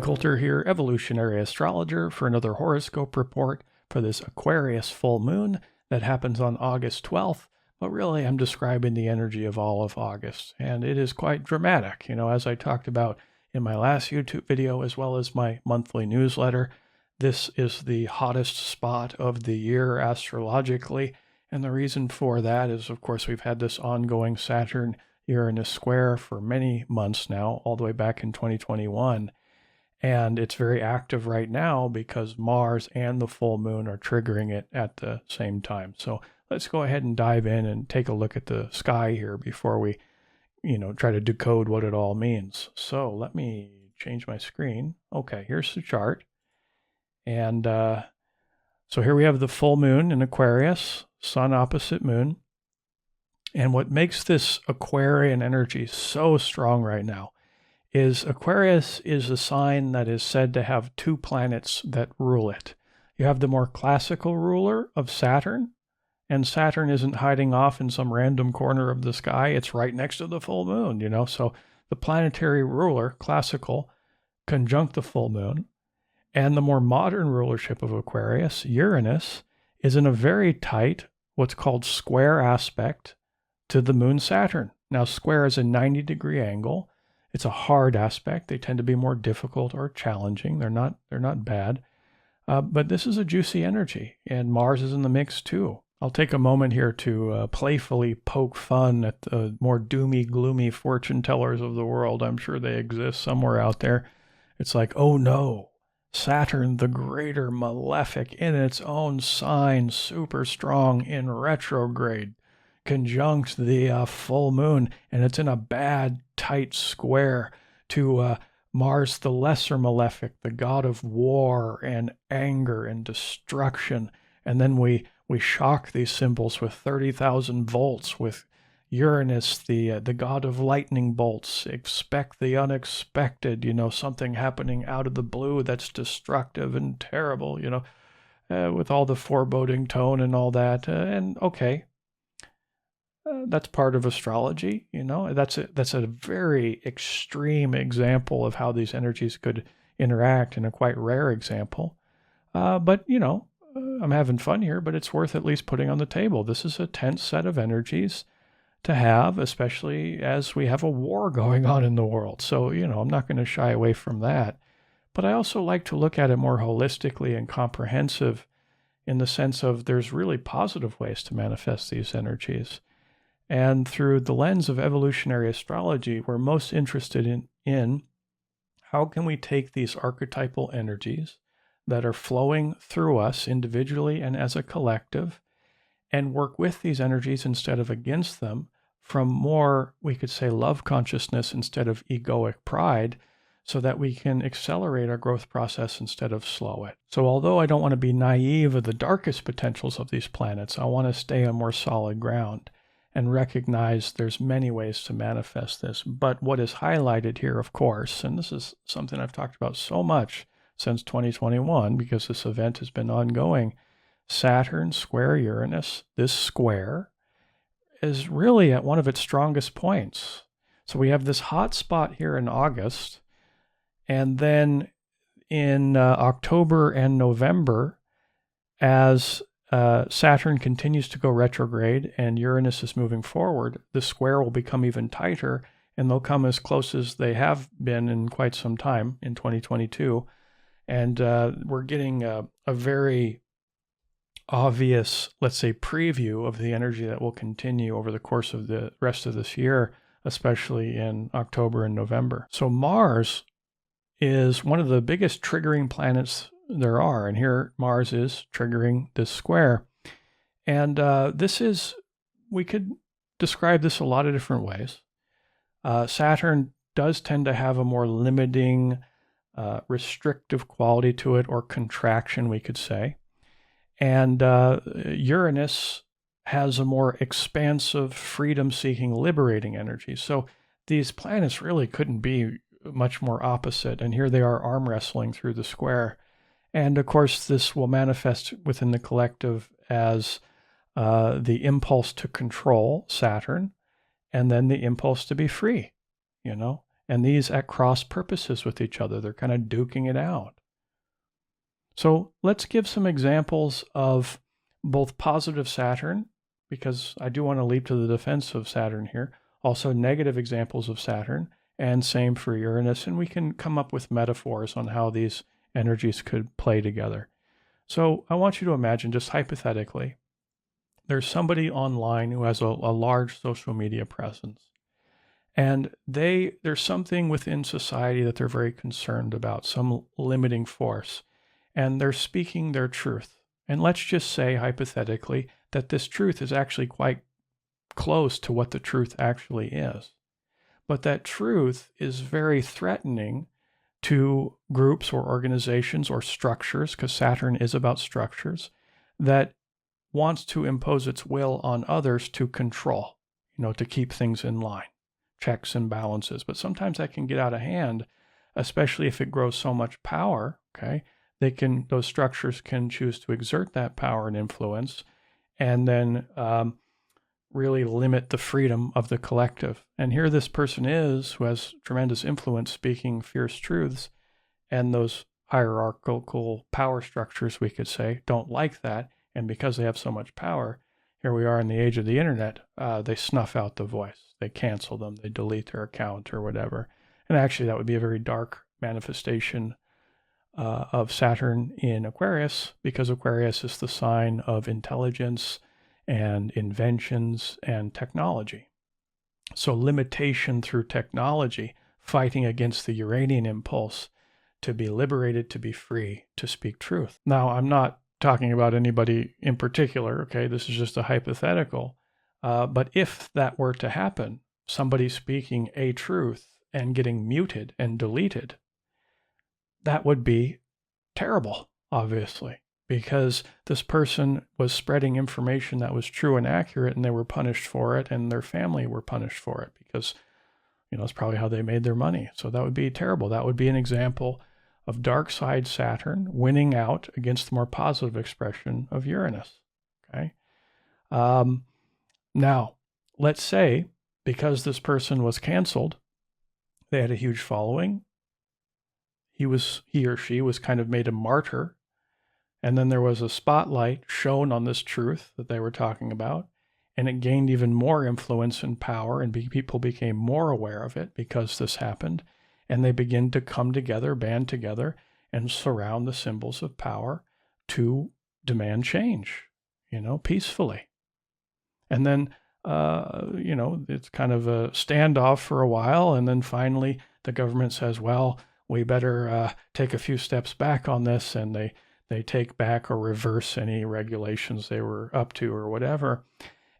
Colter here, Evolutionary Astrologer, for another horoscope report for this Aquarius full moon that happens on August 12th. But really, I'm describing the energy of all of August, and it is quite dramatic. As I talked about in my last YouTube video, as well as my monthly newsletter, this is the hottest spot of the year astrologically. And the reason for that is, of course, we've had this ongoing Saturn-Uranus square for many months now, all the way back in 2021. And it's very active right now because Mars and the full moon are triggering it at the same time. So let's go ahead and dive in and take a look at the sky here before we, try to decode what it all means. So let me change my screen. Okay, here's the chart. And so here we have the full moon in Aquarius, sun opposite moon. And what makes this Aquarian energy so strong right now is Aquarius is a sign that is said to have two planets that rule it. You have the more classical ruler of Saturn, and Saturn isn't hiding off in some random corner of the sky. It's right next to the full moon, So the planetary ruler, classical, conjunct the full moon. And the more modern rulership of Aquarius, Uranus, is in a very tight, what's called square aspect to the moon Saturn. Now, square is a 90-degree angle. It's a hard aspect. They tend to be more difficult or challenging. They're not bad. But this is a juicy energy, and Mars is in the mix too. I'll take a moment here to playfully poke fun at the more doomy, gloomy fortune tellers of the world. I'm sure they exist somewhere out there. It's like, oh no, Saturn, the greater malefic in its own sign, super strong in retrograde, conjunct the full moon, and it's in a bad, tight square to Mars, the lesser malefic, the god of war and anger and destruction. And then we shock these symbols with 30,000 volts, with Uranus, the god of lightning bolts. Expect the unexpected, something happening out of the blue that's destructive and terrible, with all the foreboding tone and all that. And okay, that's part of astrology, That's a very extreme example of how these energies could interact, and a quite rare example. But, I'm having fun here, but it's worth at least putting on the table. This is a tense set of energies to have, especially as we have a war going on in the world. So, I'm not going to shy away from that. But I also like to look at it more holistically and comprehensive, in the sense of there's really positive ways to manifest these energies. And through the lens of evolutionary astrology, we're most interested in how can we take these archetypal energies that are flowing through us individually and as a collective, and work with these energies instead of against them, from more, we could say, love consciousness instead of egoic pride, so that we can accelerate our growth process instead of slow it. So although I don't want to be naive of the darkest potentials of these planets, I want to stay on more solid ground and recognize there's many ways to manifest this. But what is highlighted here, of course, and this is something I've talked about so much since 2021, because this event has been ongoing, Saturn square Uranus, this square, is really at one of its strongest points. So we have this hot spot here in August, and then in October and November, as Saturn continues to go retrograde and Uranus is moving forward, the square will become even tighter, and they'll come as close as they have been in quite some time in 2022. And we're getting a very obvious, let's say, preview of the energy that will continue over the course of the rest of this year, especially in October and November. So Mars is one of the biggest triggering planets there are, and here Mars is triggering this square. And we could describe this a lot of different ways. Saturn does tend to have a more limiting, restrictive quality to it, or contraction, we could say. And Uranus has a more expansive, freedom-seeking, liberating energy. So these planets really couldn't be much more opposite. And here they are arm wrestling through the square. And of course, this will manifest within the collective as the impulse to control Saturn, and then the impulse to be free, and these at cross purposes with each other. They're kind of duking it out. So let's give some examples of both positive Saturn, because I do want to leap to the defense of Saturn here, also negative examples of Saturn, and same for Uranus, and we can come up with metaphors on how these energies could play together. So I want you to imagine, just hypothetically, there's somebody online who has a large social media presence, and there's something within society that they're very concerned about, some limiting force, and they're speaking their truth. And let's just say, hypothetically, that this truth is actually quite close to what the truth actually is. But that truth is very threatening to groups or organizations or structures, because Saturn is about structures, that wants to impose its will on others to control, to keep things in line, checks and balances. But sometimes that can get out of hand, especially if it grows so much power, okay? Those structures can choose to exert that power and influence, and then really limit the freedom of the collective. And here this person is, who has tremendous influence, speaking fierce truths, and those hierarchical power structures, we could say, don't like that. And because they have so much power, here we are in the age of the internet, they snuff out the voice. They cancel them. They delete their account or whatever. And actually, that would be a very dark manifestation of Saturn in Aquarius, because Aquarius is the sign of intelligence and inventions and technology. So limitation through technology, fighting against the Uranian impulse to be liberated, to be free, to speak truth. Now, I'm not talking about anybody in particular, okay? This is just a hypothetical. But if that were to happen, somebody speaking a truth and getting muted and deleted, that would be terrible, obviously, because this person was spreading information that was true and accurate, and they were punished for it, and their family were punished for it, because, it's probably how they made their money. So that would be terrible. That would be an example of dark side Saturn winning out against the more positive expression of Uranus, okay? Now, let's say, because this person was canceled, they had a huge following, he or she was kind of made a martyr, and then there was a spotlight shown on this truth that they were talking about, and it gained even more influence and power, and people became more aware of it because this happened, and they begin to come together, band together, and surround the symbols of power to demand change, peacefully. And then, it's kind of a standoff for a while, and then finally the government says, well, we better take a few steps back on this, and they take back or reverse any regulations they were up to or whatever,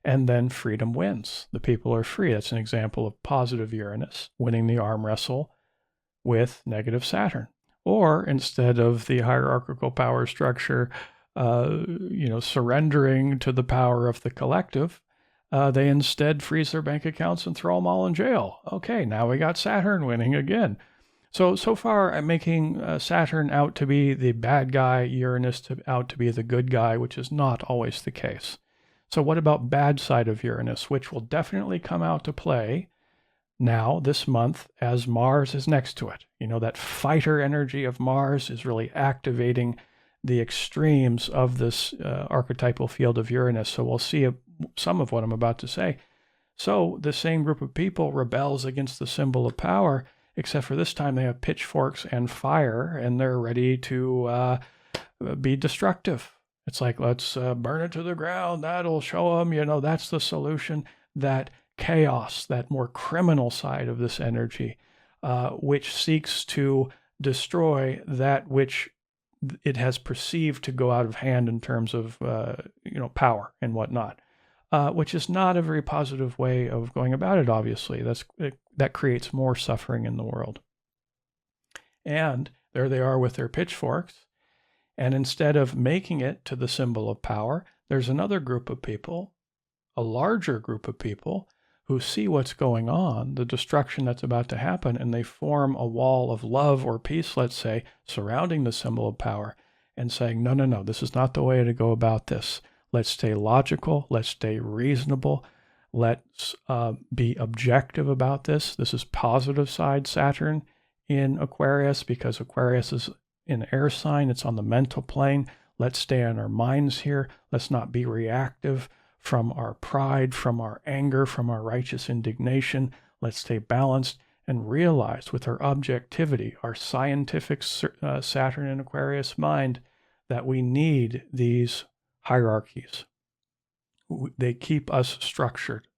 and then freedom wins. The people are free. That's an example of positive Uranus winning the arm wrestle with negative Saturn. Or instead of the hierarchical power structure, surrendering to the power of the collective, they instead freeze their bank accounts and throw them all in jail. Okay, now we got Saturn winning again. So far I'm making Saturn out to be the bad guy, Uranus out to be the good guy, which is not always the case. So what about bad side of Uranus, which will definitely come out to play now this month as Mars is next to it? That fighter energy of Mars is really activating the extremes of this archetypal field of Uranus. So we'll see some of what I'm about to say. So the same group of people rebels against the symbol of power, except for this time they have pitchforks and fire, and they're ready to be destructive. It's like, let's burn it to the ground. That'll show them, that's the solution. That chaos, that more criminal side of this energy, which seeks to destroy that which it has perceived to go out of hand in terms of, power and whatnot, which is not a very positive way of going about it, obviously. That creates more suffering in the world. And there they are with their pitchforks. And instead of making it to the symbol of power, there's another group of people, a larger group of people, who see what's going on, the destruction that's about to happen, and they form a wall of love or peace, let's say, surrounding the symbol of power and saying, no, this is not the way to go about this. Let's stay logical. Let's stay reasonable. Let's be objective about this. This is positive side Saturn in Aquarius, because Aquarius is an air sign. It's on the mental plane. Let's stay on our minds here. Let's not be reactive from our pride, from our anger, from our righteous indignation. Let's stay balanced and realize with our objectivity, our scientific Saturn in Aquarius mind, that we need these hierarchies. They keep us structured.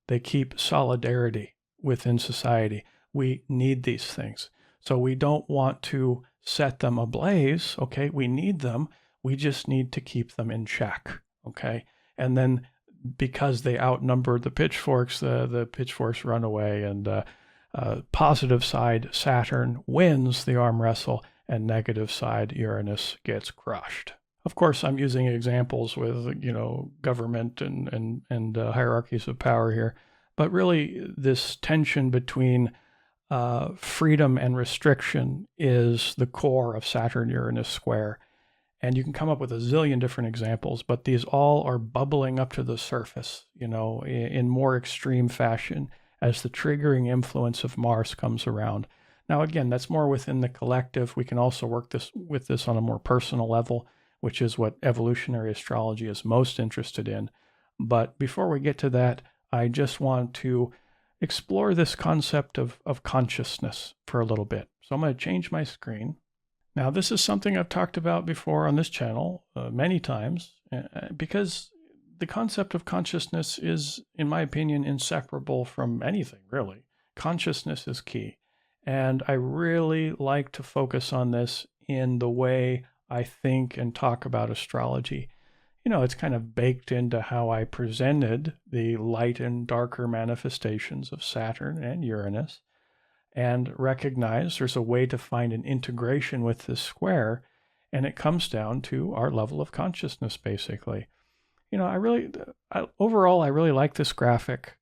They keep solidarity within society. We need these things. So we don't want to set them ablaze, okay? We need them. We just need to keep them in check, okay? And then because they outnumber the pitchforks run away, and positive side Saturn wins the arm wrestle, and negative side Uranus gets crushed. Of course, I'm using examples with, government and hierarchies of power here, but really this tension between freedom and restriction is the core of Saturn-Uranus square. And you can come up with a zillion different examples, but these all are bubbling up to the surface, in more extreme fashion as the triggering influence of Mars comes around. Now, again, that's more within the collective. We can also work with this on a more personal level, which is what evolutionary astrology is most interested in. But before we get to that, I just want to explore this concept of consciousness for a little bit. So I'm going to change my screen. Now, this is something I've talked about before on this channel many times, because the concept of consciousness is, in my opinion, inseparable from anything, really. Consciousness is key. And I really like to focus on this in the way I think and talk about astrology. It's kind of baked into how I presented the light and darker manifestations of Saturn and Uranus, and recognize there's a way to find an integration with this square, and it comes down to our level of consciousness, basically. Overall, I really like this graphic.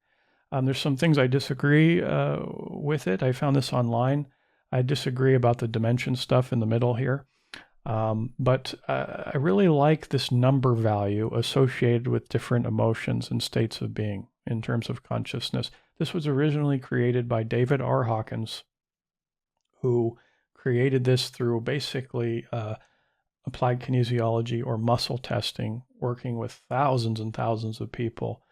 There's some things I disagree with it. I found this online. I disagree about the dimension stuff in the middle here. But I really like this number value associated with different emotions and states of being in terms of consciousness. This was originally created by David R. Hawkins, who created this through basically applied kinesiology or muscle testing, working with thousands and thousands of people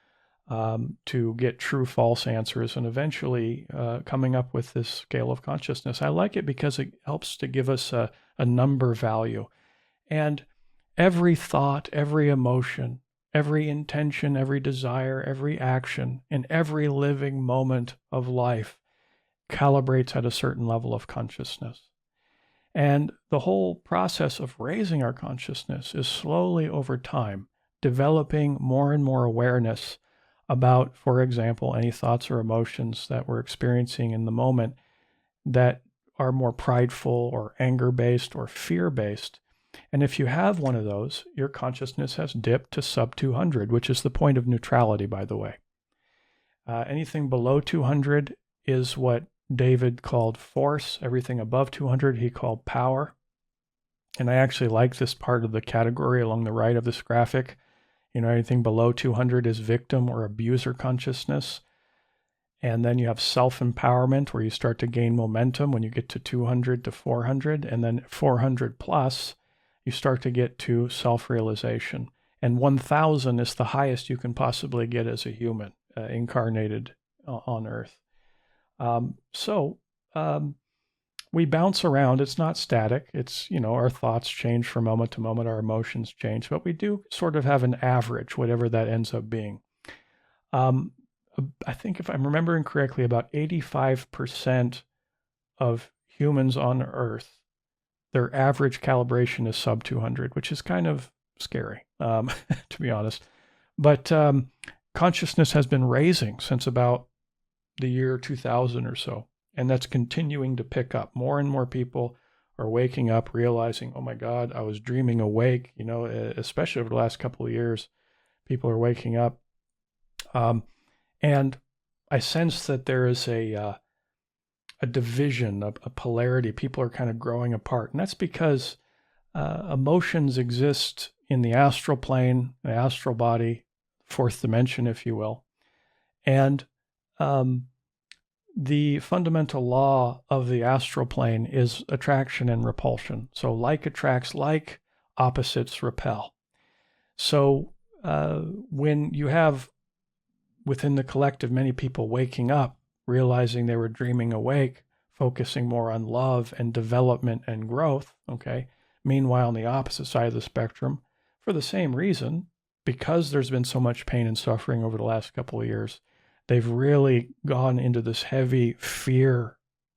to get true-false answers, and eventually coming up with this scale of consciousness. I like it because it helps to give us a number value. And every thought, every emotion, every intention, every desire, every action, in every living moment of life calibrates at a certain level of consciousness. And the whole process of raising our consciousness is slowly over time developing more and more awareness about, for example, any thoughts or emotions that we're experiencing in the moment that are more prideful or anger-based or fear-based. And if you have one of those, your consciousness has dipped to sub 200, which is the point of neutrality, by the way. Anything below 200 is what David called force. Everything above 200 he called power. And I actually like this part of the category along the right of this graphic. Anything below 200 is victim or abuser consciousness. And then you have self-empowerment, where you start to gain momentum when you get to 200 to 400. And then 400 plus, you start to get to self-realization. And 1,000 is the highest you can possibly get as a human incarnated on Earth. We bounce around. It's not static. It's, our thoughts change from moment to moment. Our emotions change. But we do sort of have an average, whatever that ends up being. I think if I'm remembering correctly, about 85% of humans on Earth, their average calibration is sub 200, which is kind of scary, to be honest. But consciousness has been raising since about the year 2000 or so, and that's continuing to pick up. More and more people are waking up, realizing, oh my God, I was dreaming awake, especially over the last couple of years, people are waking up. And I sense that there is a division, a polarity. People are kind of growing apart. And that's because emotions exist in the astral plane, the astral body, fourth dimension, if you will. And the fundamental law of the astral plane is attraction and repulsion. So like attracts like, opposites repel. So when you have within the collective many people waking up, realizing they were dreaming awake, focusing more on love and development and growth, okay? Meanwhile, on the opposite side of the spectrum, for the same reason, because there's been so much pain and suffering over the last couple of years, they've really gone into this heavy fear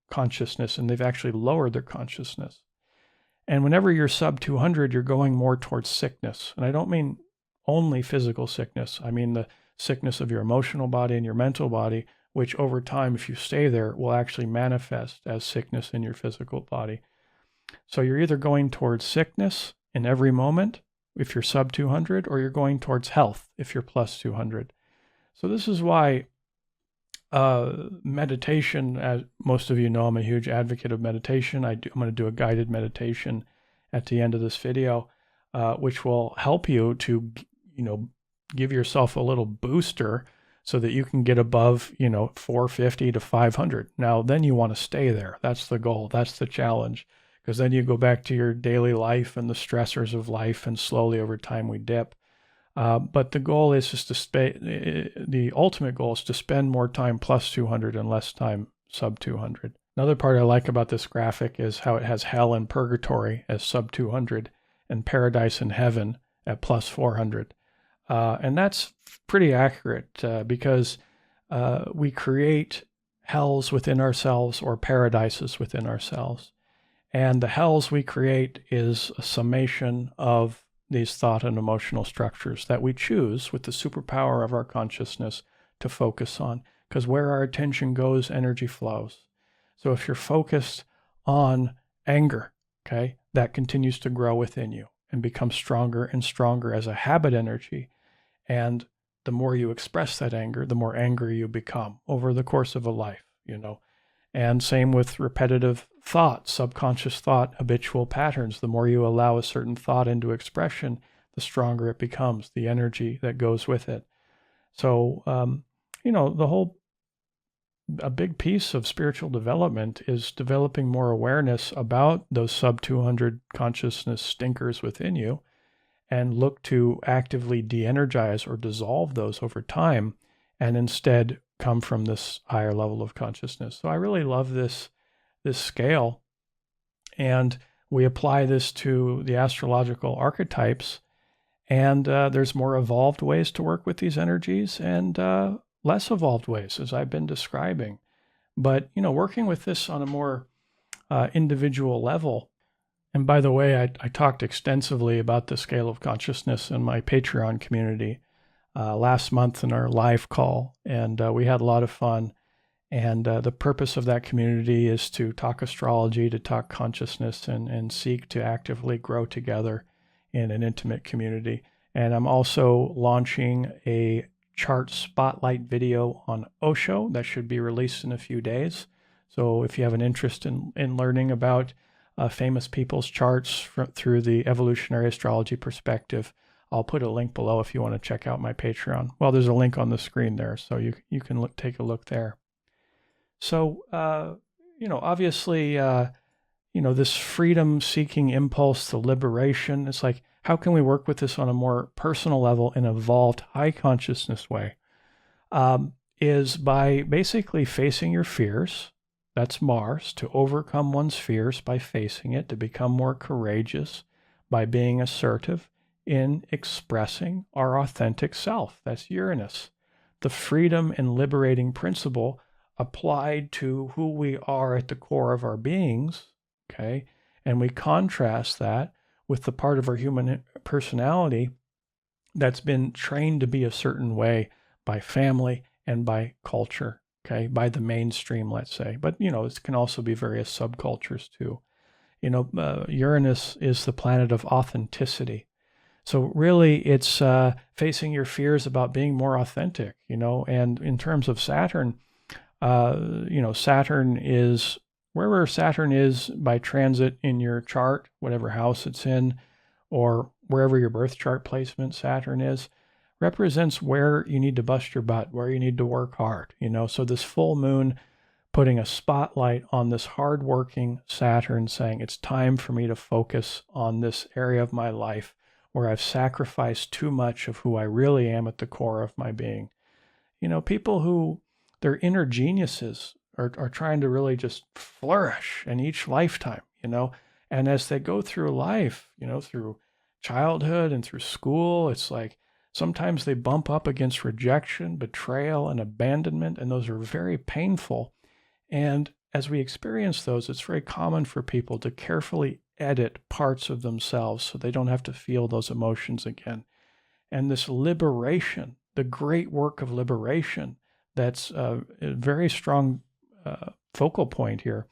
consciousness, and they've actually lowered their consciousness. And whenever you're sub 200, you're going more towards sickness. And I don't mean only physical sickness. I mean the sickness of your emotional body and your mental body, which over time, if you stay there, will actually manifest as sickness in your physical body. So you're either going towards sickness in every moment, if you're sub 200, or you're going towards health, if you're plus 200. So this is why meditation, as most of you know, I'm a huge advocate of meditation. I'm going to do a guided meditation at the end of this video, which will help you to, give yourself a little booster so that you can get above, 450 to 500. Now, then you want to stay there. That's the goal. That's the challenge. Because then you go back to your daily life and the stressors of life, and slowly over time we dip. But the goal is just the ultimate goal is to spend more time plus 200 and less time sub 200. Another part I like about this graphic is how it has hell and purgatory as sub 200 and paradise and heaven at plus 400. And that's pretty accurate because we create hells within ourselves or paradises within ourselves. And the hells we create is a summation of these thought and emotional structures that we choose with the superpower of our consciousness to focus on. Because where our attention goes, energy flows. So if you're focused on anger, okay, that continues to grow within you and become stronger and stronger as a habit energy. And the more you express that anger, the more angry you become over the course of a life, And same with repetitive thought, subconscious thought, habitual patterns. The more you allow a certain thought into expression, the stronger it becomes, the energy that goes with it. So, a big piece of spiritual development is developing more awareness about those sub 200 consciousness stinkers within you, and look to actively de-energize or dissolve those over time, and instead come from this higher level of consciousness. So I really love this scale, and we apply this to the astrological archetypes, and there's more evolved ways to work with these energies and less evolved ways, as I've been describing. But, working with this on a more individual level. And by the way, I talked extensively about the scale of consciousness in my Patreon community last month in our live call, and we had a lot of fun. And the purpose of that community is to talk astrology, to talk consciousness, and seek to actively grow together in an intimate community. And I'm also launching a chart spotlight video on Osho that should be released in a few days. So if you have an interest in learning about famous people's charts through the evolutionary astrology perspective, I'll put a link below if you want to check out my Patreon. Well, there's a link on the screen there, so you can take a look there. So, obviously, this freedom-seeking impulse to liberation, it's like, how can we work with this on a more personal level, in an evolved, high-consciousness way, is by basically facing your fears. That's Mars, to overcome one's fears by facing it, to become more courageous by being assertive in expressing our authentic self. That's Uranus. The freedom and liberating principle applied to who we are at the core of our beings, okay? And we contrast that with the part of our human personality that's been trained to be a certain way by family and by culture, okay? By the mainstream, let's say. But, it can also be various subcultures too. Uranus is the planet of authenticity. So really, it's facing your fears about being more authentic, and in terms of Saturn, Saturn is wherever Saturn is by transit in your chart, whatever house it's in, or wherever your birth chart placement Saturn is, represents where you need to bust your butt, where you need to work hard, So this full moon putting a spotlight on this hardworking Saturn, saying it's time for me to focus on this area of my life where I've sacrificed too much of who I really am at the core of my being. People who their inner geniuses are trying to really just flourish in each lifetime, and as they go through life, through childhood and through school, it's like sometimes they bump up against rejection, betrayal, and abandonment, and those are very painful. And as we experience those, it's very common for people to carefully edit parts of themselves so they don't have to feel those emotions again. And this liberation, the great work of liberation, that's a very strong focal point here,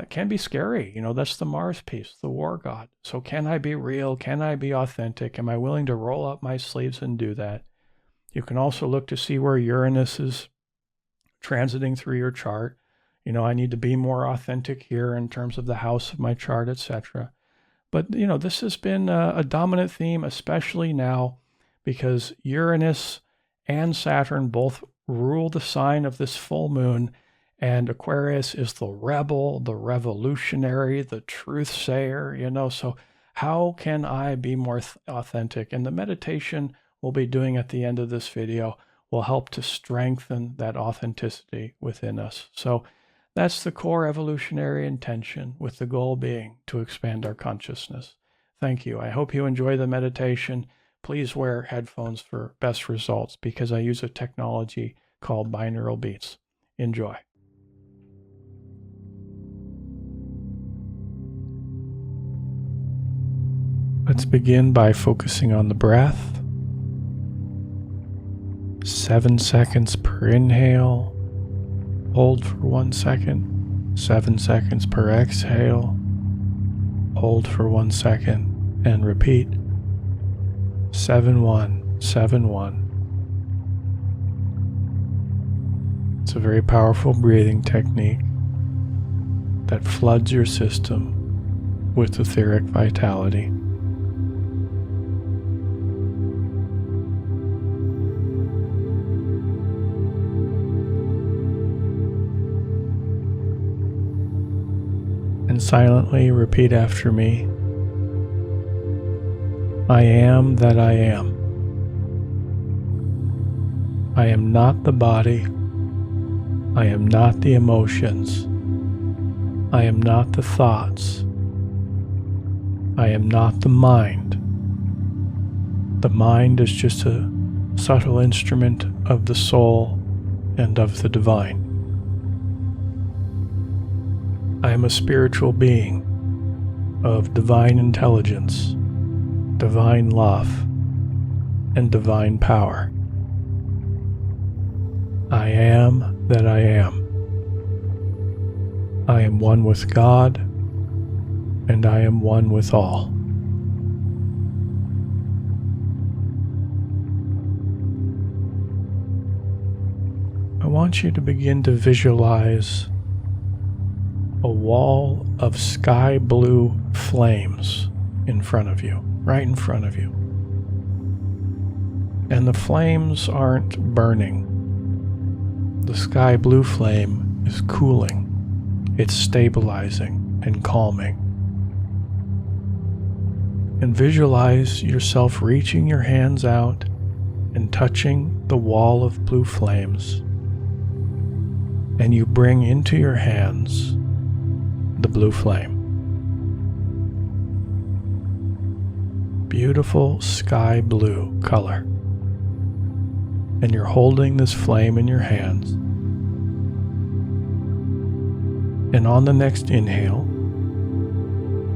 can be scary. That's the Mars piece, the war god. So can I be real? Can I be authentic? Am I willing to roll up my sleeves and do that? You can also look to see where Uranus is transiting through your chart. I need to be more authentic here in terms of the house of my chart, etc. But, this has been a dominant theme, especially now, because Uranus and Saturn both rule the sign of this full moon, and Aquarius is the rebel, the revolutionary, the truth sayer, So how can I be more authentic? And the meditation we'll be doing at the end of this video will help to strengthen that authenticity within us. So that's the core evolutionary intention, with the goal being to expand our consciousness. Thank you. I hope you enjoy the meditation. Please wear headphones for best results because I use a technology called binaural beats. Enjoy. Let's begin by focusing on the breath. 7 seconds per inhale. Hold for 1 second. 7 seconds per exhale. Hold for 1 second and repeat. 7-1, 7-1. It's a very powerful breathing technique that floods your system with etheric vitality. And silently repeat after me. I am that I am. I am not the body. I am not the emotions. I am not the thoughts. I am not the mind. The mind is just a subtle instrument of the soul and of the divine. I am a spiritual being of divine intelligence, divine love, and divine power. I am that I am. I am one with God, and I am one with all. I want you to begin to visualize a wall of sky blue flames in front of you, right in front of you. And the flames aren't burning. The sky blue flame is cooling. It's stabilizing and calming. And visualize yourself reaching your hands out and touching the wall of blue flames. And you bring into your hands the blue flame. Beautiful sky blue color. And you're holding this flame in your hands. And on the next inhale,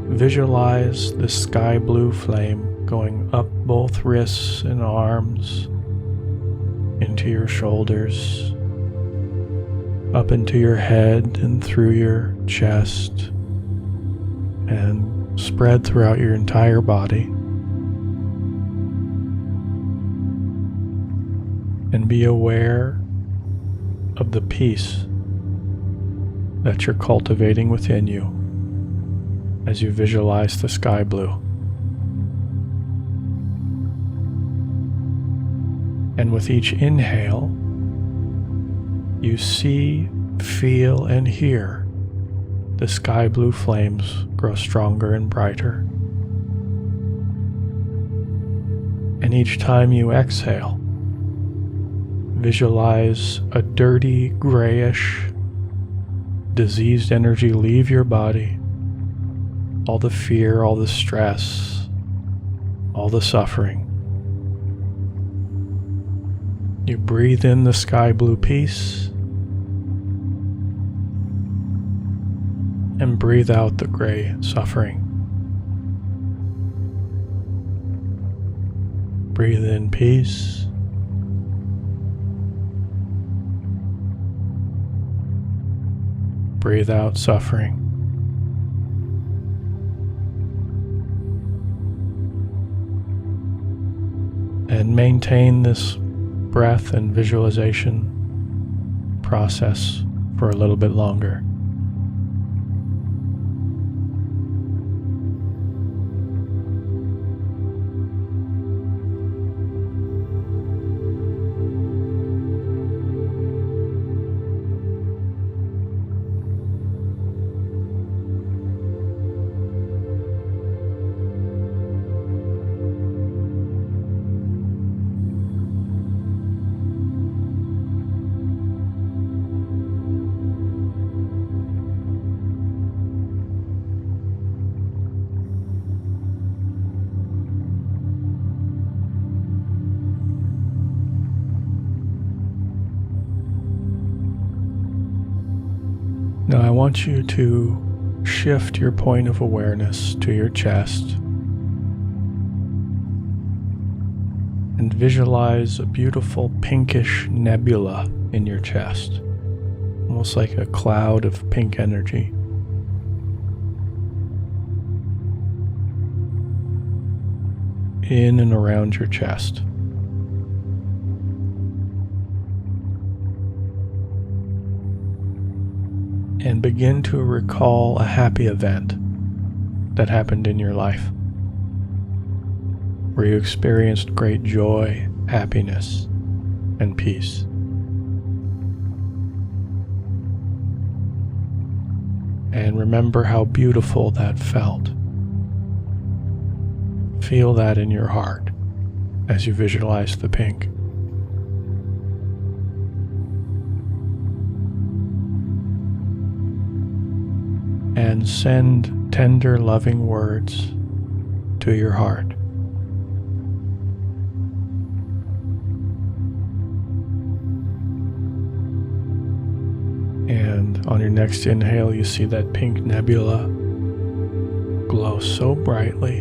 visualize the sky blue flame going up both wrists and arms, into your shoulders, up into your head and through your chest, and spread throughout your entire body. And be aware of the peace that you're cultivating within you as you visualize the sky blue. And with each inhale, you see, feel, and hear the sky blue flames grow stronger and brighter. And each time you exhale, visualize a dirty, grayish, diseased energy leave your body. All the fear, all the stress, all the suffering. You breathe in the sky blue peace and breathe out the gray suffering. Breathe in peace. Breathe out suffering. And maintain this breath and visualization process for a little bit longer. Now I want you to shift your point of awareness to your chest and visualize a beautiful pinkish nebula in your chest, almost like a cloud of pink energy. In and around your chest. And begin to recall a happy event that happened in your life, where you experienced great joy, happiness, and peace. And remember how beautiful that felt. Feel that in your heart as you visualize the pink. And send tender, loving words to your heart. And on your next inhale, you see that pink nebula glow so brightly.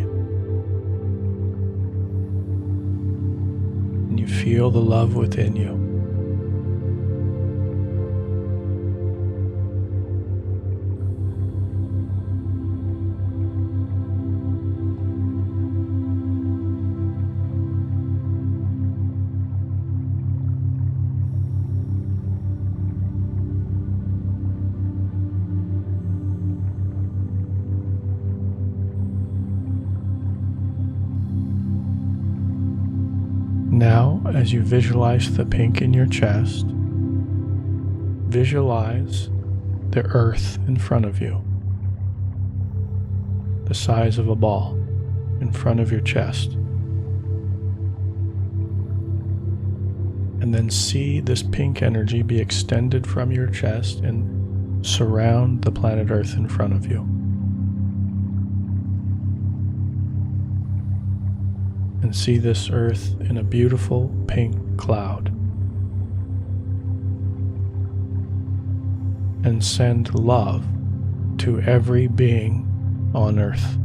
And you feel the love within you. Now, as you visualize the pink in your chest, visualize the earth in front of you, the size of a ball in front of your chest. And then see this pink energy be extended from your chest and surround the planet Earth in front of you. And see this earth in a beautiful pink cloud. And send love to every being on earth.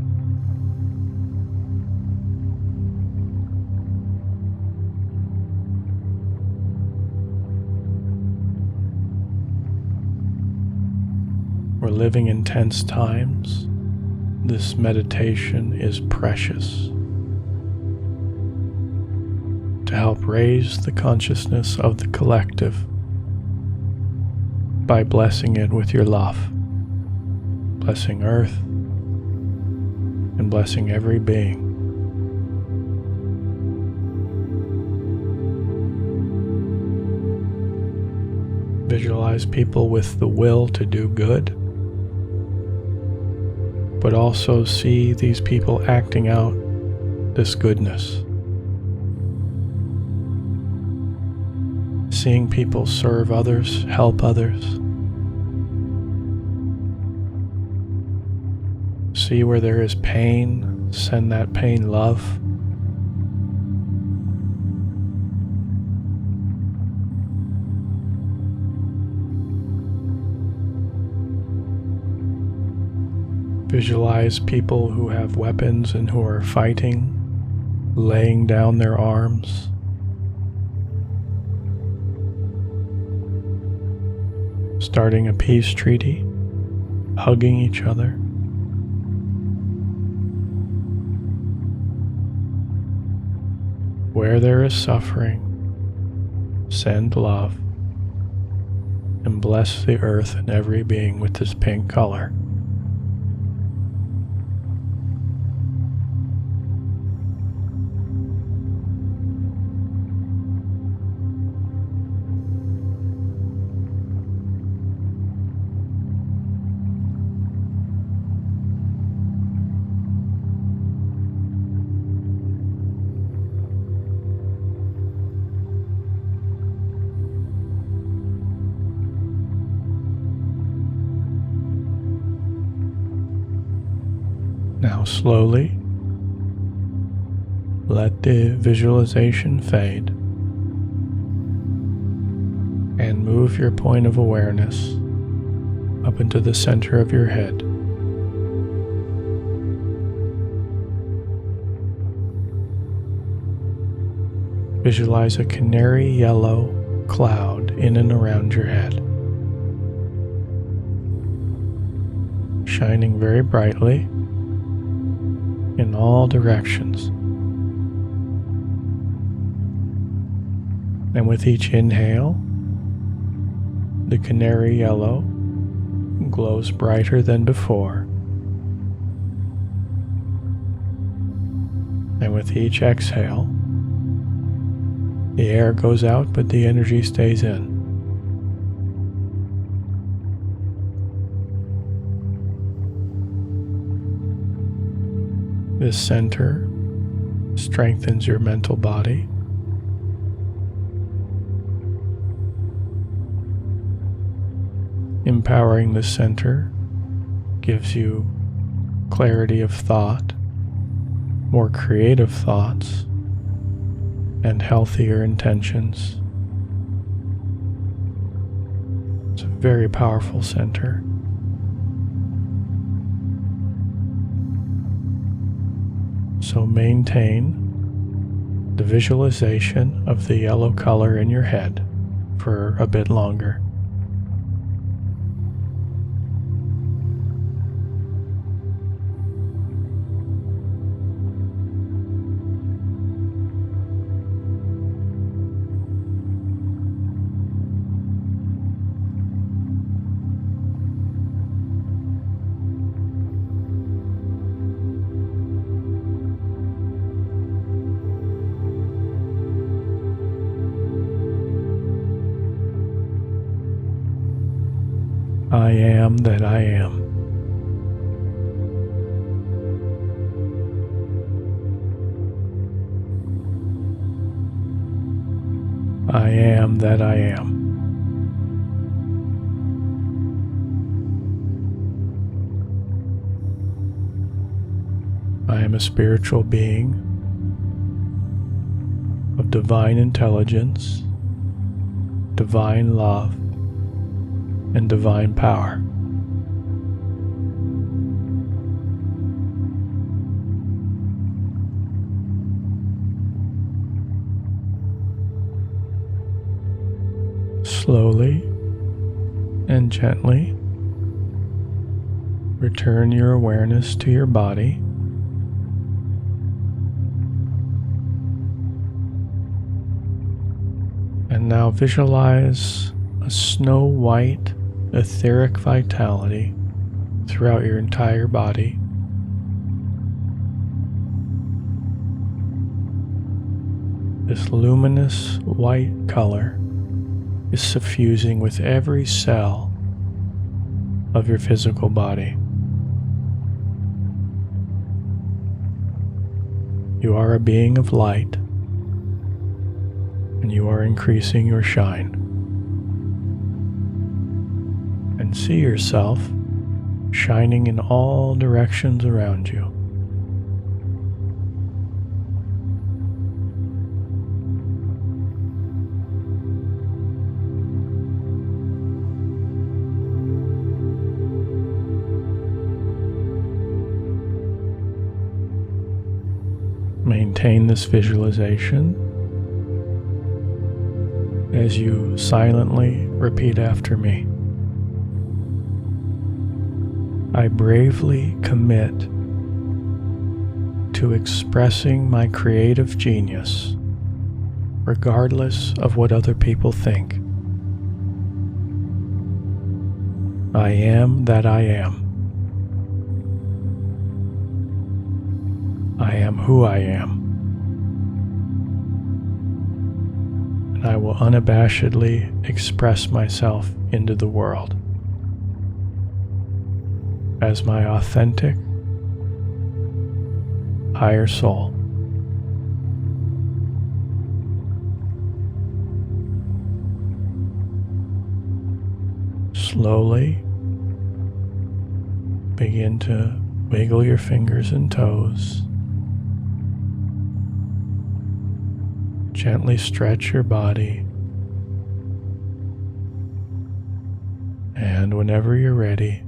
We're living in tense times. This meditation is precious to help raise the consciousness of the collective by blessing it with your love, blessing Earth and blessing every being. Visualize people with the will to do good, but also see these people acting out this goodness. Seeing people serve others, help others. See where there is pain, send that pain love. Visualize people who have weapons and who are fighting, laying down their arms. Starting a peace treaty, hugging each other. Where there is suffering, send love and bless the earth and every being with this pink color. Now slowly let the visualization fade and move your point of awareness up into the center of your head. Visualize a canary yellow cloud in and around your head, shining very brightly in all directions. And with each inhale, the canary yellow glows brighter than before. And with each exhale, the air goes out, but the energy stays in. This center strengthens your mental body. Empowering the center gives you clarity of thought, more creative thoughts, and healthier intentions. It's a very powerful center. So maintain the visualization of the yellow color in your head for a bit longer. I am that I am. I am that I am. I am a spiritual being of divine intelligence, divine love, and divine power. Slowly and gently return your awareness to your body. And now visualize a snow white etheric vitality throughout your entire body. This luminous white color is suffusing with every cell of your physical body. You are a being of light, and you are increasing your shine. And see yourself shining in all directions around you. Maintain this visualization as you silently repeat after me. I bravely commit to expressing my creative genius, regardless of what other people think. I am that I am. I am who I am. And I will unabashedly express myself into the world as my authentic, higher soul. Slowly begin to wiggle your fingers and toes. Gently stretch your body. And whenever you're ready,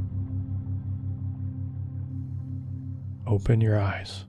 open your eyes.